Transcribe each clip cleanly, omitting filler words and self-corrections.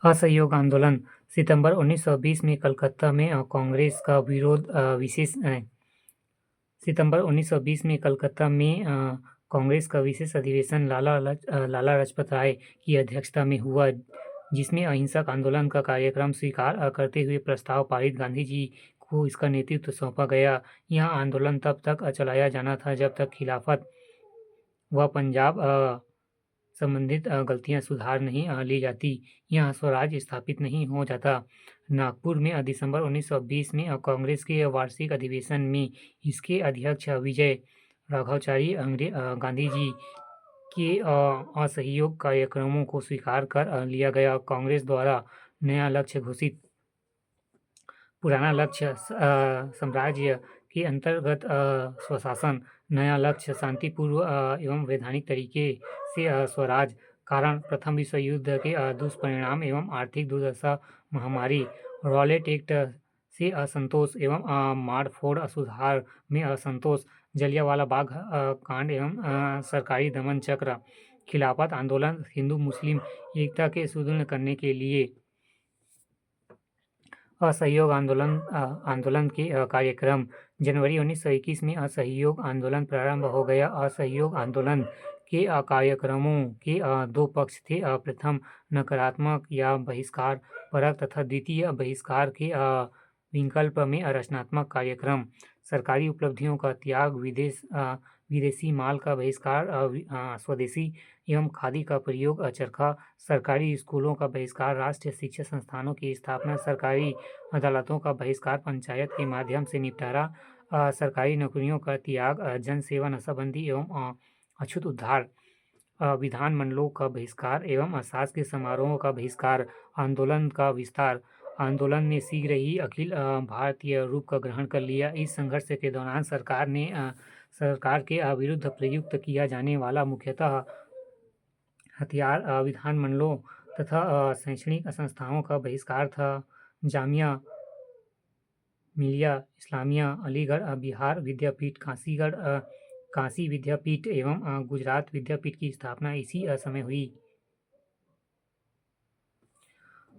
असहयोग आंदोलन सितंबर 1920 में कलकत्ता में कांग्रेस का विरोध सितंबर 1920 में कलकत्ता में कांग्रेस का विशेष अधिवेशन लाला लाजपत राय की अध्यक्षता में हुआ, जिसमें अहिंसक आंदोलन का कार्यक्रम स्वीकार करते हुए प्रस्ताव पारित गांधी जी को इसका नेतृत्व सौंपा गया। यह आंदोलन तब तक चलाया जाना था जब तक खिलाफत व पंजाब संबंधित गलतियां सुधार नहीं ली जाती, यह स्वराज स्थापित नहीं हो जाता। नागपुर में दिसंबर 1920 में कांग्रेस के वार्षिक अधिवेशन में इसके अध्यक्ष विजय राघवाचारी गांधी जी के असहयोग कार्यक्रमों को स्वीकार कर लिया गया। कांग्रेस द्वारा नया लक्ष्य घोषित पुराना लक्ष्य साम्राज्य के अंतर्गत स्वशासन, नया लक्ष्य शांतिपूर्व एवं वैधानिक तरीके से स्वराज। कारण प्रथम विश्व युद्ध के दुष्परिणाम एवं आर्थिक दुर्दशा, महामारी, रॉलेट एक्ट से असंतोष एवं मारफोड़ सुधार में असंतोष, जलियांवाला बाग कांड एवं सरकारी दमन चक्र, खिलाफत आंदोलन, हिंदू मुस्लिम एकता के सुदृढ़ करने के लिए असहयोग आंदोलन के कार्यक्रम। जनवरी 1921 में असहयोग आंदोलन प्रारंभ हो गया। असहयोग आंदोलन के कार्यक्रमों के दो पक्ष थे। प्रथम नकारात्मक या बहिष्कार परक तथा द्वितीय बहिष्कार के विकल्प में रचनात्मक कार्यक्रम। सरकारी उपलब्धियों का त्याग, विदेशी माल का बहिष्कार, स्वदेशी एवं खादी का प्रयोग, चरखा, सरकारी स्कूलों का बहिष्कार, राष्ट्रीय शिक्षा संस्थानों की स्थापना, सरकारी अदालतों का बहिष्कार, पंचायत के माध्यम से निपटारा, सरकारी नौकरियों का त्याग, जन सेवा, नशाबंदी एवं अछूत उद्धार, विधानमंडलों का बहिष्कार एवं शासकीय समारोहों का बहिष्कार। आंदोलन का विस्तार। आंदोलन ने शीघ्र ही अखिल भारतीय रूप का ग्रहण कर लिया। इस संघर्ष के दौरान सरकार के विरुद्ध प्रयुक्त किया जाने वाला मुख्यतः हथियार विधानमंडलों तथा शैक्षणिक संस्थाओं का बहिष्कार था। जामिया मिलिया इस्लामिया, अलीगढ़ बिहार विद्यापीठ, काशी विद्यापीठ एवं गुजरात विद्यापीठ की स्थापना इसी समय हुई।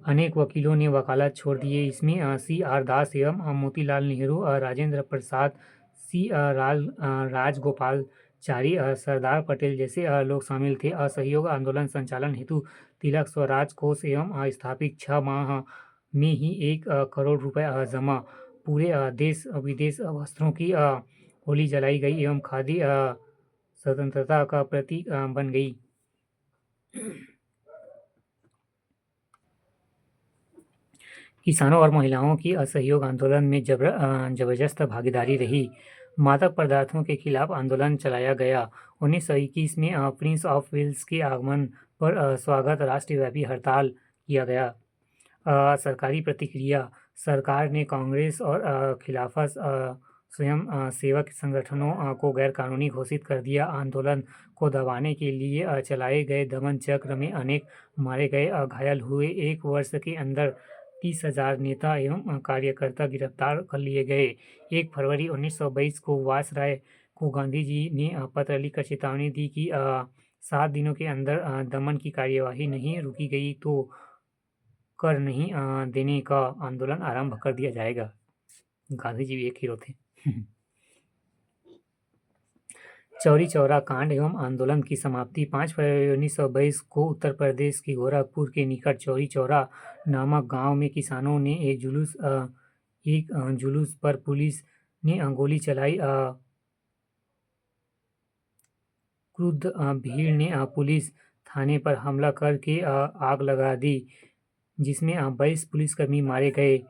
अनेक वकीलों ने वकालत छोड़ दिए। इसमें C.R. दास एवं मोतीलाल नेहरू, राजेंद्र प्रसाद, राजगोपालचारी, सरदार पटेल जैसे लोग शामिल थे। असहयोग आंदोलन संचालन हेतु तिलक स्वराज कोष एवं स्थापित 6 माह में ही 1 करोड़ रुपए जमा। पूरे देश विदेश वस्त्रों की होली जलाई गई एवं खादी स्वतंत्रता का प्रतीक बन गई। किसानों और महिलाओं की असहयोग आंदोलन में जबरदस्त भागीदारी रही। मादक पदार्थों के खिलाफ आंदोलन चलाया गया। 1921 में प्रिंस ऑफ वेल्स के आगमन पर स्वागत राष्ट्रव्यापी हड़ताल किया गया। सरकारी प्रतिक्रिया। सरकार ने कांग्रेस और खिलाफत स्वयं सेवक संगठनों को गैरकानूनी घोषित कर दिया। आंदोलन को दबाने के लिए चलाए गए दमन चक्र में अनेक मारे गए, घायल हुए। 1 वर्ष के अंदर 30,000 नेता एवं कार्यकर्ता गिरफ्तार कर लिए गए। 1 फरवरी 1922 को वायसराय को गांधी जी ने पत्र लिखकर चेतावनी दी कि 7 दिनों के अंदर दमन की कार्यवाही नहीं रुकी गई तो कर नहीं देने का आंदोलन आरंभ कर दिया जाएगा। गांधी जी भी एक हीरो थे। चौरी चौरा कांड एवं आंदोलन की समाप्ति। 5 फरवरी 1922 को उत्तर प्रदेश के गोरखपुर के निकट चौरी चौरा नामक गांव में किसानों ने एक जुलूस पर पुलिस ने गोली चलाई। क्रुद्ध भीड़ ने पुलिस थाने पर हमला करके आग लगा दी, जिसमें 22 पुलिसकर्मी मारे गए।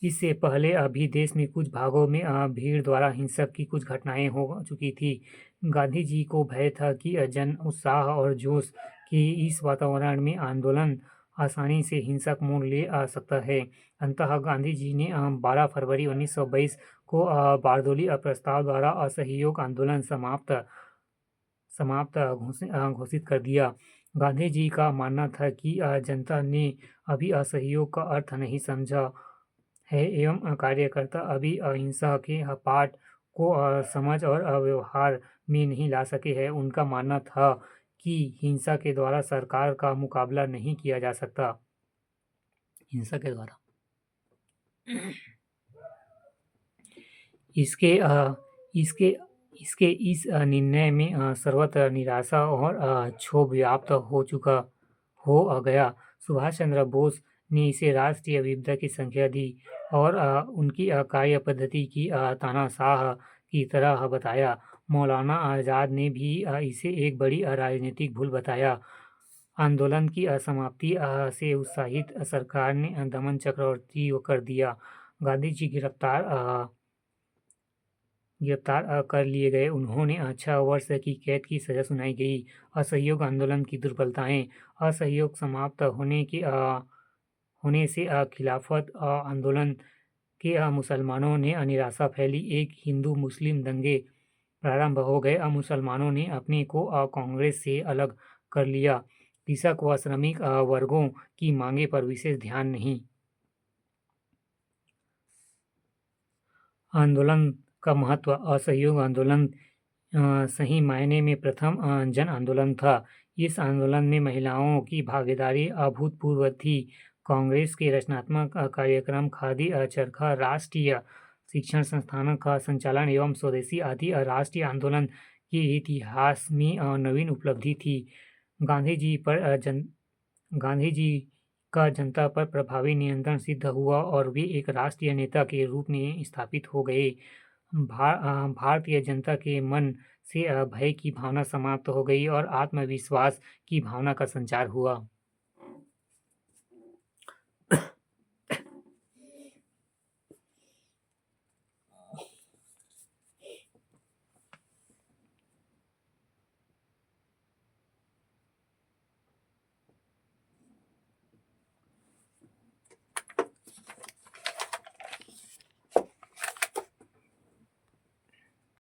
इससे पहले भी देश में कुछ भागों में भीड़ द्वारा हिंसक की कुछ घटनाएं हो चुकी थी। गांधी जी को भय था कि जन उत्साह और जोश के इस वातावरण में आंदोलन आसानी से हिंसक मोड़ ले सकता है। अंततः गांधी जी ने 12 फरवरी 1922 को बारदोली प्रस्ताव द्वारा असहयोग आंदोलन समाप्त घोषित कर दिया। गांधी जी का मानना था कि जनता ने अभी असहयोग का अर्थ नहीं समझा है एवं कार्यकर्ता अभी अहिंसा के पाठ को समझ और व्यवहार में नहीं ला सके हैं। उनका मानना था कि हिंसा के द्वारा सरकार का मुकाबला नहीं किया जा सकता। हिंसा के द्वारा इसके इसके इसके इस निर्णय में सर्वत्र निराशा और क्षोभ व्याप्त हो गया। सुभाष चंद्र बोस ने इसे राष्ट्रीय विपदा की संख्या दी और उनकी कार्य पद्धति की तानाशाह की तरह बताया। मौलाना आज़ाद ने भी इसे एक बड़ी राजनीतिक भूल बताया। आंदोलन की समाप्ति से उत्साहित सरकार ने दमन चक्रवर्ती कर दिया। गांधी जी गिरफ्तार कर लिए गए। उन्होंने 6 वर्ष की कैद की सजा सुनाई गई। असहयोग आंदोलन की दुर्बलताएं। असहयोग समाप्त होने से खिलाफत आंदोलन के मुसलमानों ने निराशा फैली। एक हिंदू मुस्लिम दंगे प्रारंभ हो गए। मुसलमानों ने अपने को कांग्रेस से अलग कर लिया। कृषक व श्रमिक वर्गों की मांगे पर विशेष ध्यान नहीं। आंदोलन का महत्व। असहयोग आंदोलन सही मायने में प्रथम जन आंदोलन था। इस आंदोलन में महिलाओं की भागीदारी अभूतपूर्व थी। कांग्रेस के रचनात्मक कार्यक्रम, खादी चरखा, राष्ट्रीय शिक्षण संस्थानों का संचालन एवं स्वदेशी आदि राष्ट्रीय आंदोलन के इतिहास में नवीन उपलब्धि थी। गांधी जी का जनता पर प्रभावी नियंत्रण सिद्ध हुआ और वे एक राष्ट्रीय नेता के रूप में स्थापित हो गए। भारतीय जनता के मन से भय की भावना समाप्त हो गई और आत्मविश्वास की भावना का संचार हुआ।